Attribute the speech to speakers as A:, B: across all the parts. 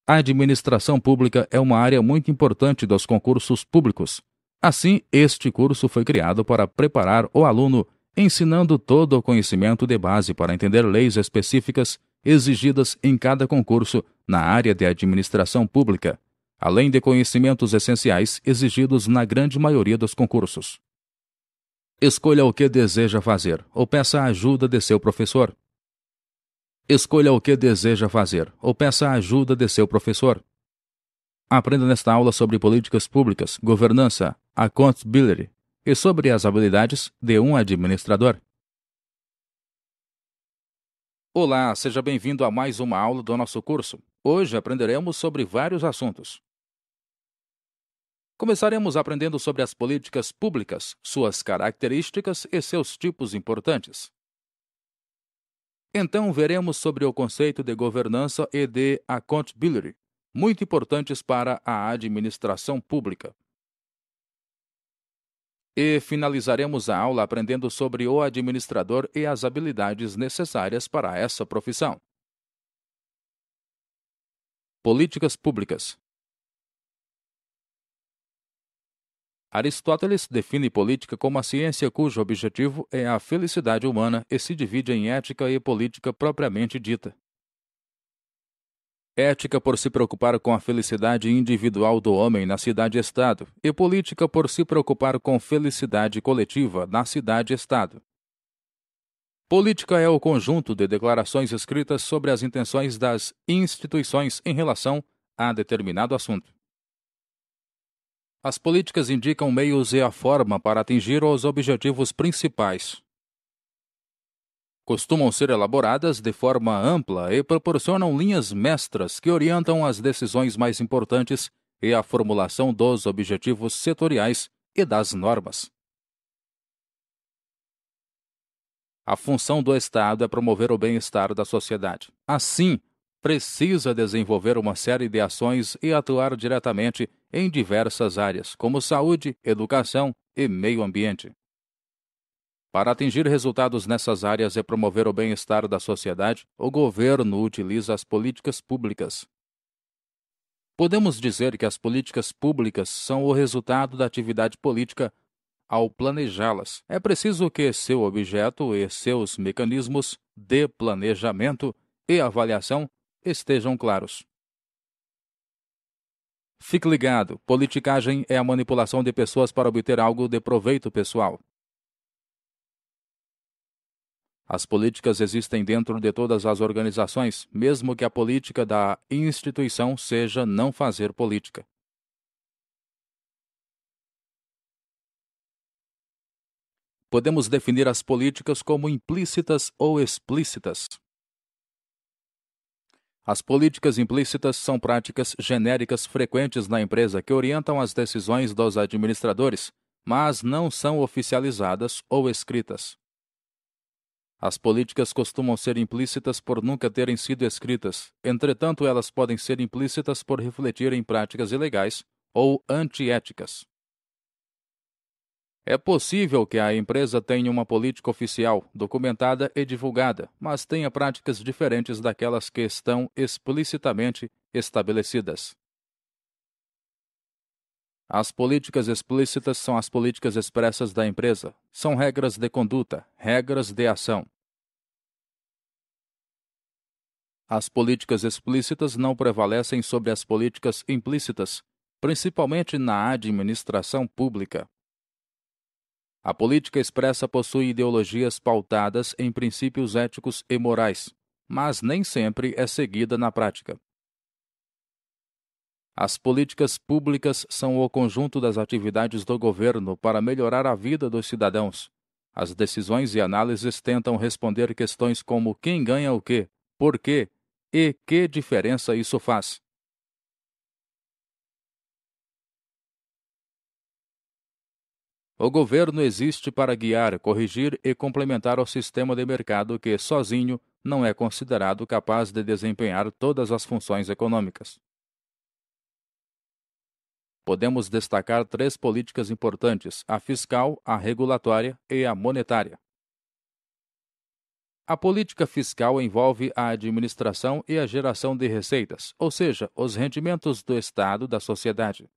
A: A administração pública é uma área muito importante dos concursos públicos. Assim, este curso foi criado para preparar o aluno, ensinando todo o conhecimento de base para entender leis específicas exigidas em cada concurso na área de administração pública, além de conhecimentos essenciais exigidos na grande maioria dos concursos. Escolha o que deseja fazer, ou peça a ajuda de seu professor. Escolha o que deseja fazer, ou peça a ajuda de seu professor. Aprenda nesta aula sobre políticas públicas, governança, accountability e sobre as habilidades de um administrador. Olá, seja bem-vindo a mais uma aula do nosso curso. Hoje aprenderemos sobre vários assuntos. Começaremos aprendendo sobre as políticas públicas, suas características e seus tipos importantes. Então, veremos sobre o conceito de governança e de accountability, muito importantes para a administração pública. E finalizaremos a aula aprendendo sobre o administrador e as habilidades necessárias para essa profissão. Políticas públicas. Aristóteles define política como a ciência cujo objetivo é a felicidade humana e se divide em ética e política propriamente dita. Ética por se preocupar com a felicidade individual do homem na cidade-estado e política por se preocupar com felicidade coletiva na cidade-estado. Política é o conjunto de declarações escritas sobre as intenções das instituições em relação a determinado assunto. As políticas indicam meios e a forma para atingir os objetivos principais. Costumam ser elaboradas de forma ampla e proporcionam linhas mestras que orientam as decisões mais importantes e a formulação dos objetivos setoriais e das normas. A função do Estado é promover o bem-estar da sociedade. Assim, precisa desenvolver uma série de ações e atuar diretamente em diversas áreas, como saúde, educação e meio ambiente. Para atingir resultados nessas áreas e promover o bem-estar da sociedade, o governo utiliza as políticas públicas. Podemos dizer que as políticas públicas são o resultado da atividade política. Ao planejá-las, é preciso que seu objeto e seus mecanismos de planejamento e avaliação estejam claros. Fique ligado, politicagem é a manipulação de pessoas para obter algo de proveito pessoal. As políticas existem dentro de todas as organizações, mesmo que a política da instituição seja não fazer política. Podemos definir as políticas como implícitas ou explícitas. As políticas implícitas são práticas genéricas frequentes na empresa que orientam as decisões dos administradores, mas não são oficializadas ou escritas. As políticas costumam ser implícitas por nunca terem sido escritas, entretanto, elas podem ser implícitas por refletirem práticas ilegais ou antiéticas. É possível que a empresa tenha uma política oficial, documentada e divulgada, mas tenha práticas diferentes daquelas que estão explicitamente estabelecidas. As políticas explícitas são as políticas expressas da empresa. São regras de conduta, regras de ação. As políticas explícitas não prevalecem sobre as políticas implícitas, principalmente na administração pública. A política expressa possui ideologias pautadas em princípios éticos e morais, mas nem sempre é seguida na prática. As políticas públicas são o conjunto das atividades do governo para melhorar a vida dos cidadãos. As decisões e análises tentam responder questões como quem ganha o quê, por quê e que diferença isso faz. O governo existe para guiar, corrigir e complementar o sistema de mercado que, sozinho, não é considerado capaz de desempenhar todas as funções econômicas. Podemos destacar 3 políticas importantes: a fiscal, a regulatória e a monetária. A política fiscal envolve a administração e a geração de receitas, ou seja, os rendimentos do Estado da sociedade.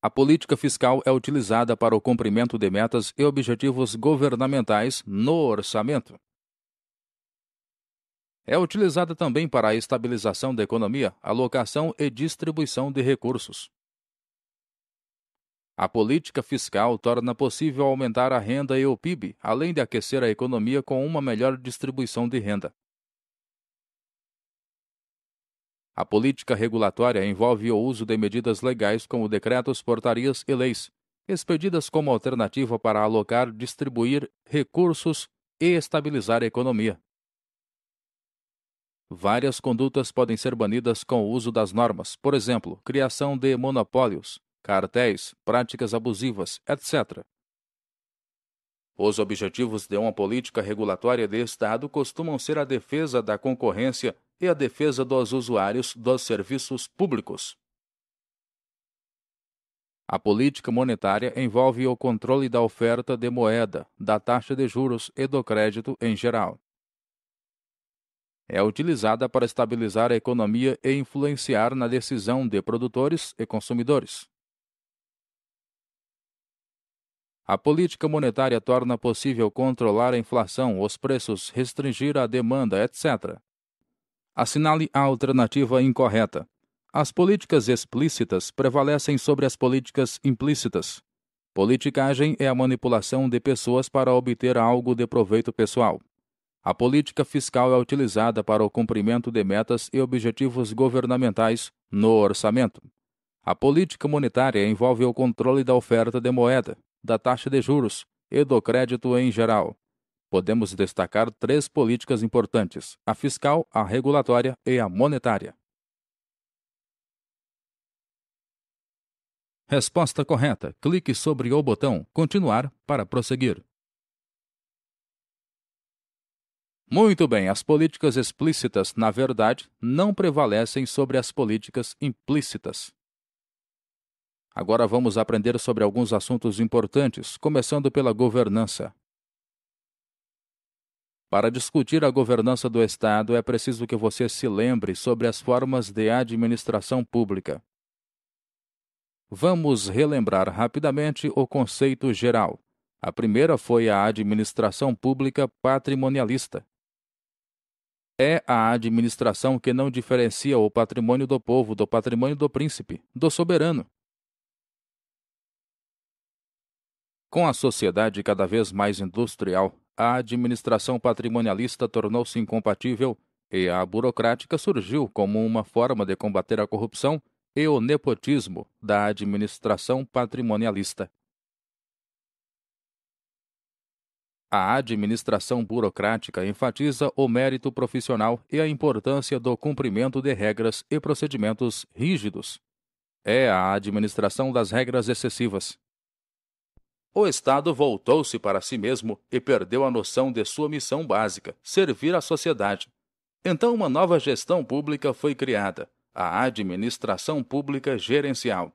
A: A política fiscal é utilizada para o cumprimento de metas e objetivos governamentais no orçamento. É utilizada também para a estabilização da economia, alocação e distribuição de recursos. A política fiscal torna possível aumentar a renda e o PIB, além de aquecer a economia com uma melhor distribuição de renda. A política regulatória envolve o uso de medidas legais como decretos, portarias e leis, expedidas como alternativa para alocar, distribuir recursos e estabilizar a economia. Várias condutas podem ser banidas com o uso das normas, por exemplo, criação de monopólios, cartéis, práticas abusivas, etc. Os objetivos de uma política regulatória de Estado costumam ser a defesa da concorrência e a defesa dos usuários dos serviços públicos. A política monetária envolve o controle da oferta de moeda, da taxa de juros e do crédito em geral. É utilizada para estabilizar a economia e influenciar na decisão de produtores e consumidores. A política monetária torna possível controlar a inflação, os preços, restringir a demanda, etc. Assinale a alternativa incorreta. As políticas explícitas prevalecem sobre as políticas implícitas. Politicagem é a manipulação de pessoas para obter algo de proveito pessoal. A política fiscal é utilizada para o cumprimento de metas e objetivos governamentais no orçamento. A política monetária envolve o controle da oferta de moeda, da taxa de juros e do crédito em geral. Podemos destacar 3 políticas importantes: a fiscal, a regulatória e a monetária. Resposta correta. Clique sobre o botão Continuar para prosseguir. Muito bem, as políticas explícitas, na verdade, não prevalecem sobre as políticas implícitas. Agora vamos aprender sobre alguns assuntos importantes, começando pela governança. Para discutir a governança do Estado, é preciso que você se lembre sobre as formas de administração pública. Vamos relembrar rapidamente o conceito geral. A primeira foi a administração pública patrimonialista. É a administração que não diferencia o patrimônio do povo do patrimônio do príncipe, do soberano. Com a sociedade cada vez mais industrial, a administração patrimonialista tornou-se incompatível e a burocrática surgiu como uma forma de combater a corrupção e o nepotismo da administração patrimonialista. A administração burocrática enfatiza o mérito profissional e a importância do cumprimento de regras e procedimentos rígidos. É a administração das regras excessivas. O Estado voltou-se para si mesmo e perdeu a noção de sua missão básica, servir à sociedade. Então uma nova gestão pública foi criada, a administração pública gerencial.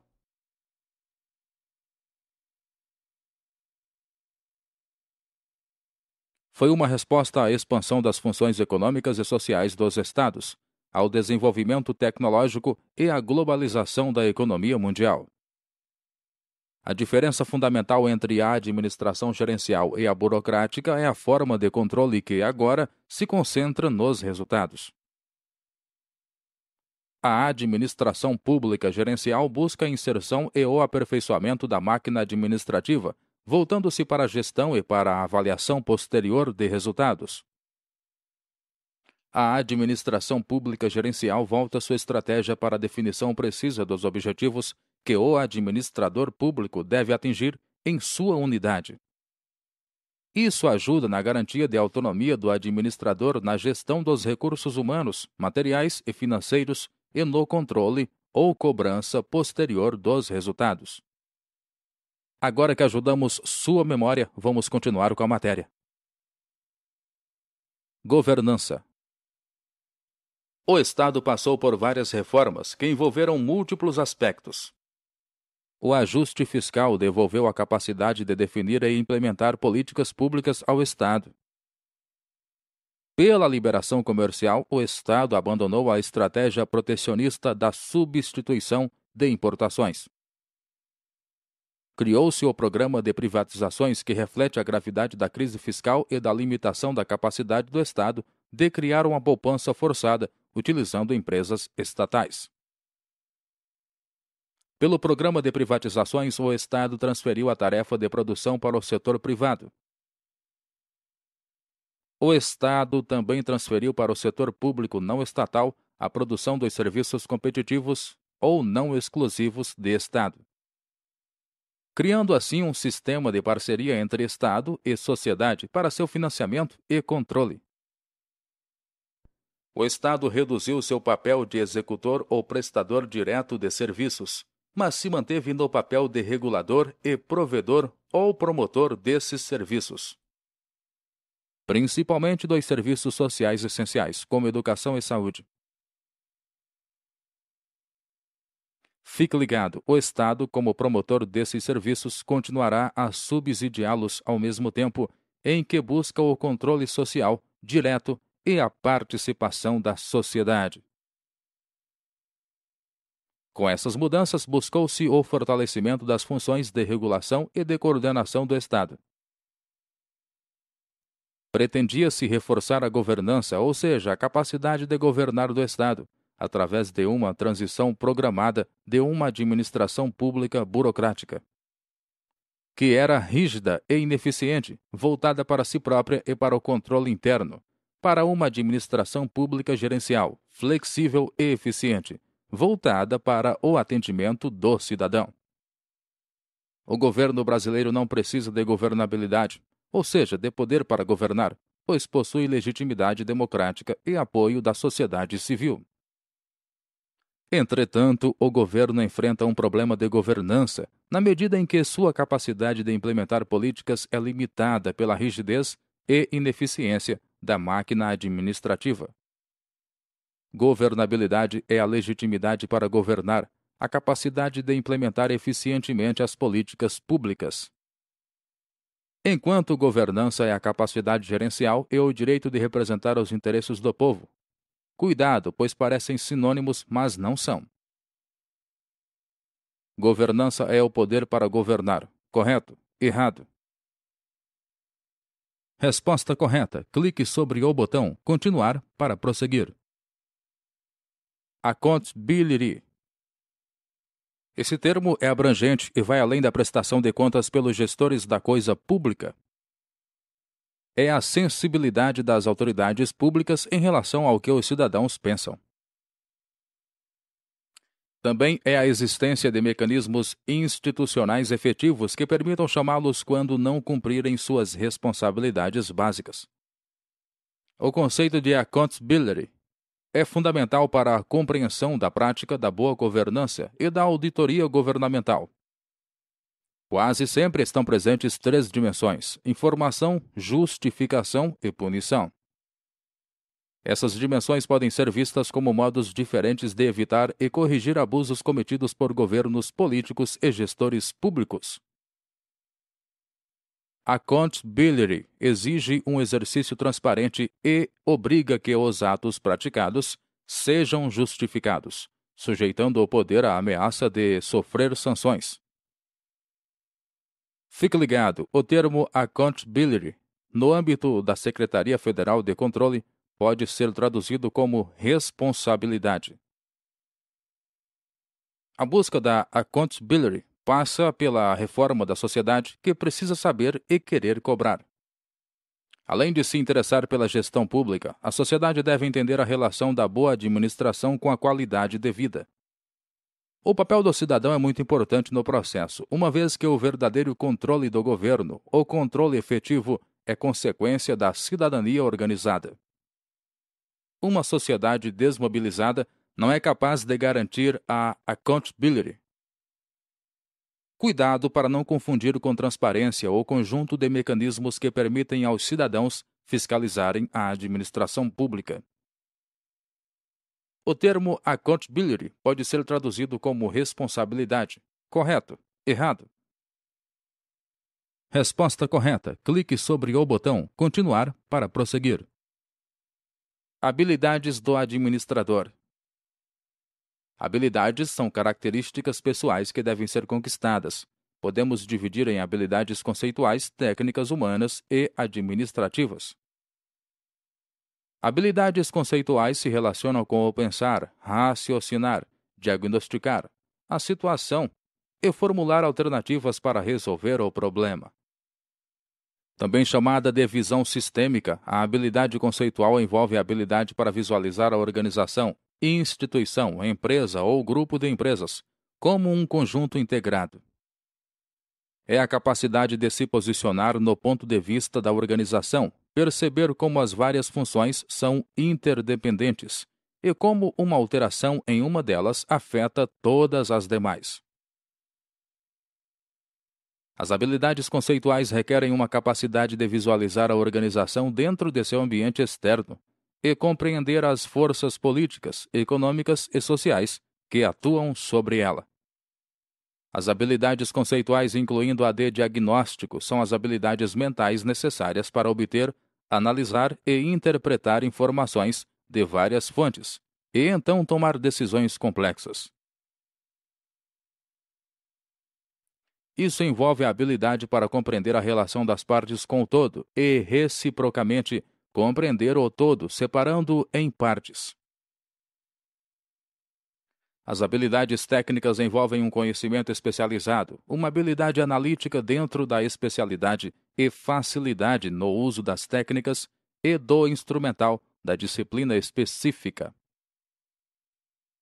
A: Foi uma resposta à expansão das funções econômicas e sociais dos Estados, ao desenvolvimento tecnológico e à globalização da economia mundial. A diferença fundamental entre a administração gerencial e a burocrática é a forma de controle que, agora, se concentra nos resultados. A administração pública gerencial busca a inserção e o aperfeiçoamento da máquina administrativa, voltando-se para a gestão e para a avaliação posterior de resultados. A administração pública gerencial volta sua estratégia para a definição precisa dos objetivos que o administrador público deve atingir em sua unidade. Isso ajuda na garantia de autonomia do administrador na gestão dos recursos humanos, materiais e financeiros e no controle ou cobrança posterior dos resultados. Agora que ajudamos sua memória, vamos continuar com a matéria. Governança. O Estado passou por várias reformas que envolveram múltiplos aspectos. O ajuste fiscal devolveu a capacidade de definir e implementar políticas públicas ao Estado. Pela liberação comercial, o Estado abandonou a estratégia protecionista da substituição de importações. Criou-se o programa de privatizações que reflete a gravidade da crise fiscal e da limitação da capacidade do Estado de criar uma poupança forçada utilizando empresas estatais. Pelo programa de privatizações, o Estado transferiu a tarefa de produção para o setor privado. O Estado também transferiu para o setor público não estatal a produção dos serviços competitivos ou não exclusivos de Estado, criando assim um sistema de parceria entre Estado e sociedade para seu financiamento e controle. O Estado reduziu seu papel de executor ou prestador direto de serviços, mas se manteve no papel de regulador e provedor ou promotor desses serviços, principalmente dos serviços sociais essenciais, como educação e saúde. Fique ligado, o Estado, como promotor desses serviços, continuará a subsidiá-los ao mesmo tempo em que busca o controle social direto e a participação da sociedade. Com essas mudanças, buscou-se o fortalecimento das funções de regulação e de coordenação do Estado. Pretendia-se reforçar a governança, ou seja, a capacidade de governar do Estado, através de uma transição programada de uma administração pública burocrática, que era rígida e ineficiente, voltada para si própria e para o controle interno, para uma administração pública gerencial, flexível e eficiente, voltada para o atendimento do cidadão. O governo brasileiro não precisa de governabilidade, ou seja, de poder para governar, pois possui legitimidade democrática e apoio da sociedade civil. Entretanto, o governo enfrenta um problema de governança, na medida em que sua capacidade de implementar políticas é limitada pela rigidez e ineficiência da máquina administrativa. Governabilidade é a legitimidade para governar, a capacidade de implementar eficientemente as políticas públicas. Enquanto governança é a capacidade gerencial e o direito de representar os interesses do povo. Cuidado, pois parecem sinônimos, mas não são. Governança é o poder para governar. Correto? Errado? Resposta correta. Clique sobre o botão Continuar para prosseguir. Accountability. Esse termo é abrangente e vai além da prestação de contas pelos gestores da coisa pública. É a sensibilidade das autoridades públicas em relação ao que os cidadãos pensam. Também é a existência de mecanismos institucionais efetivos que permitam chamá-los quando não cumprirem suas responsabilidades básicas. O conceito de accountability é fundamental para a compreensão da prática da boa governança e da auditoria governamental. Quase sempre estão presentes três dimensões: informação, justificação e punição. Essas dimensões podem ser vistas como modos diferentes de evitar e corrigir abusos cometidos por governos políticos e gestores públicos. Accountability exige um exercício transparente e obriga que os atos praticados sejam justificados, sujeitando o poder à ameaça de sofrer sanções. Fique ligado, o termo accountability, no âmbito da Secretaria Federal de Controle, pode ser traduzido como responsabilidade. A busca da accountability passa pela reforma da sociedade, que precisa saber e querer cobrar. Além de se interessar pela gestão pública, a sociedade deve entender a relação da boa administração com a qualidade de vida. O papel do cidadão é muito importante no processo, uma vez que o verdadeiro controle do governo, o controle efetivo, é consequência da cidadania organizada. Uma sociedade desmobilizada não é capaz de garantir a accountability. Cuidado para não confundir com transparência o conjunto de mecanismos que permitem aos cidadãos fiscalizarem a administração pública. O termo accountability pode ser traduzido como responsabilidade. Correto? Errado? Resposta correta. Clique sobre o botão Continuar para prosseguir. Habilidades do administrador. Habilidades são características pessoais que devem ser conquistadas. Podemos dividir em habilidades conceituais, técnicas humanas e administrativas. Habilidades conceituais se relacionam com o pensar, raciocinar, diagnosticar a situação e formular alternativas para resolver o problema. Também chamada de visão sistêmica, a habilidade conceitual envolve a habilidade para visualizar a organização, instituição, empresa ou grupo de empresas como um conjunto integrado. É a capacidade de se posicionar no ponto de vista da organização, perceber como as várias funções são interdependentes e como uma alteração em uma delas afeta todas as demais. As habilidades conceituais requerem uma capacidade de visualizar a organização dentro de seu ambiente externo e compreender as forças políticas, econômicas e sociais que atuam sobre ela. As habilidades conceituais, incluindo a de diagnóstico, são as habilidades mentais necessárias para obter, analisar e interpretar informações de várias fontes, e então tomar decisões complexas. Isso envolve a habilidade para compreender a relação das partes com o todo e, reciprocamente, compreender o todo, separando-o em partes. As habilidades técnicas envolvem um conhecimento especializado, uma habilidade analítica dentro da especialidade e facilidade no uso das técnicas e do instrumental da disciplina específica.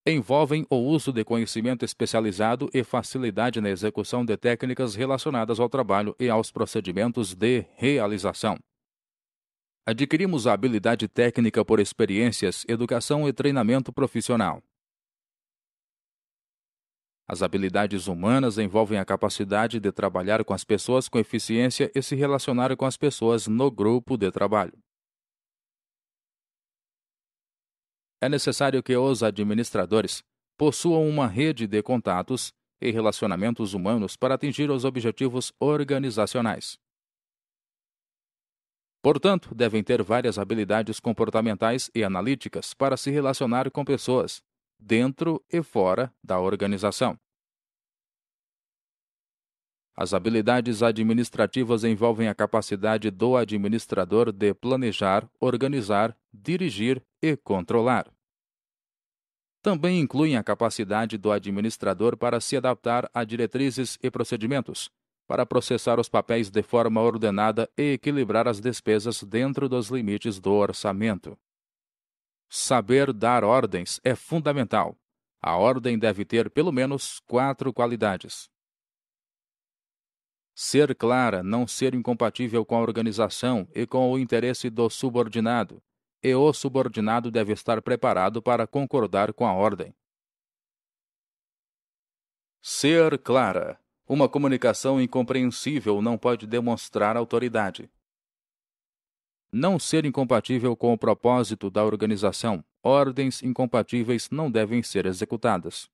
A: Envolvem o uso de conhecimento especializado e facilidade na execução de técnicas relacionadas ao trabalho e aos procedimentos de realização. Adquirimos a habilidade técnica por experiências, educação e treinamento profissional. As habilidades humanas envolvem a capacidade de trabalhar com as pessoas com eficiência e se relacionar com as pessoas no grupo de trabalho. É necessário que os administradores possuam uma rede de contatos e relacionamentos humanos para atingir os objetivos organizacionais. Portanto, devem ter várias habilidades comportamentais e analíticas para se relacionar com pessoas, dentro e fora da organização. As habilidades administrativas envolvem a capacidade do administrador de planejar, organizar, dirigir e controlar. Também incluem a capacidade do administrador para se adaptar a diretrizes e procedimentos, para processar os papéis de forma ordenada e equilibrar as despesas dentro dos limites do orçamento. Saber dar ordens é fundamental. A ordem deve ter pelo menos 4 qualidades. Ser clara, não ser incompatível com a organização e com o interesse do subordinado, e o subordinado deve estar preparado para concordar com a ordem. Ser clara. Uma comunicação incompreensível não pode demonstrar autoridade. Não ser incompatível com o propósito da organização. Ordens incompatíveis não devem ser executadas.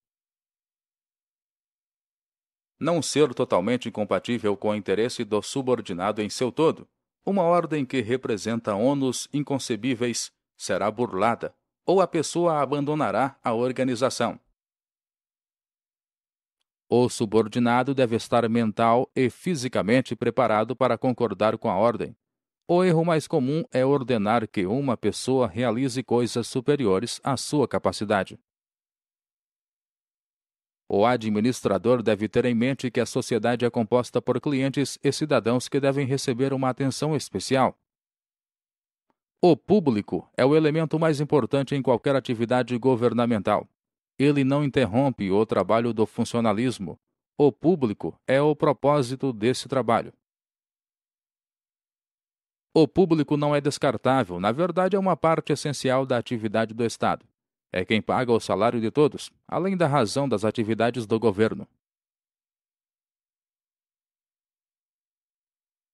A: Não ser totalmente incompatível com o interesse do subordinado em seu todo. Uma ordem que representa ônus inconcebíveis será burlada, ou a pessoa abandonará a organização. O subordinado deve estar mental e fisicamente preparado para concordar com a ordem. O erro mais comum é ordenar que uma pessoa realize coisas superiores à sua capacidade. O administrador deve ter em mente que a sociedade é composta por clientes e cidadãos que devem receber uma atenção especial. O público é o elemento mais importante em qualquer atividade governamental. Ele não interrompe o trabalho do funcionalismo. O público é o propósito desse trabalho. O público não é descartável, na verdade é uma parte essencial da atividade do Estado. É quem paga o salário de todos, além da razão das atividades do governo.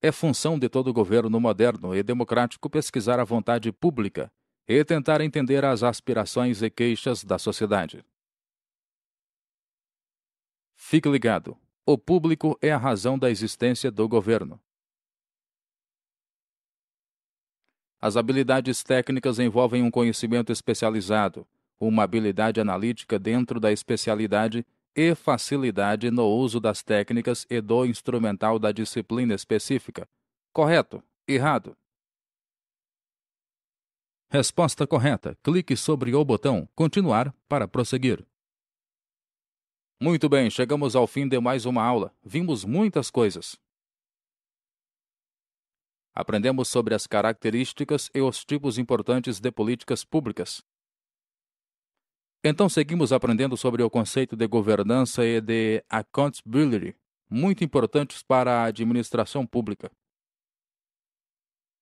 A: É função de todo governo moderno e democrático pesquisar a vontade pública e tentar entender as aspirações e queixas da sociedade. Fique ligado. O público é a razão da existência do governo. As habilidades técnicas envolvem um conhecimento especializado, uma habilidade analítica dentro da especialidade e facilidade no uso das técnicas e do instrumental da disciplina específica. Correto? Errado? Resposta correta. Clique sobre o botão Continuar para prosseguir. Muito bem, chegamos ao fim de mais uma aula. Vimos muitas coisas. Aprendemos sobre as características e os tipos importantes de políticas públicas. Então seguimos aprendendo sobre o conceito de governança e de accountability, muito importantes para a administração pública.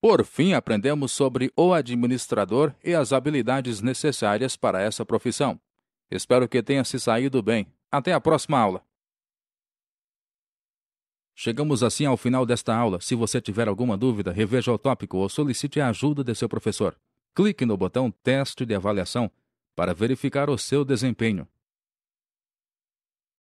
A: Por fim, aprendemos sobre o administrador e as habilidades necessárias para essa profissão. Espero que tenha se saído bem. Até a próxima aula! Chegamos assim ao final desta aula. Se você tiver alguma dúvida, reveja o tópico ou solicite a ajuda de seu professor. Clique no botão Teste de Avaliação para verificar o seu desempenho.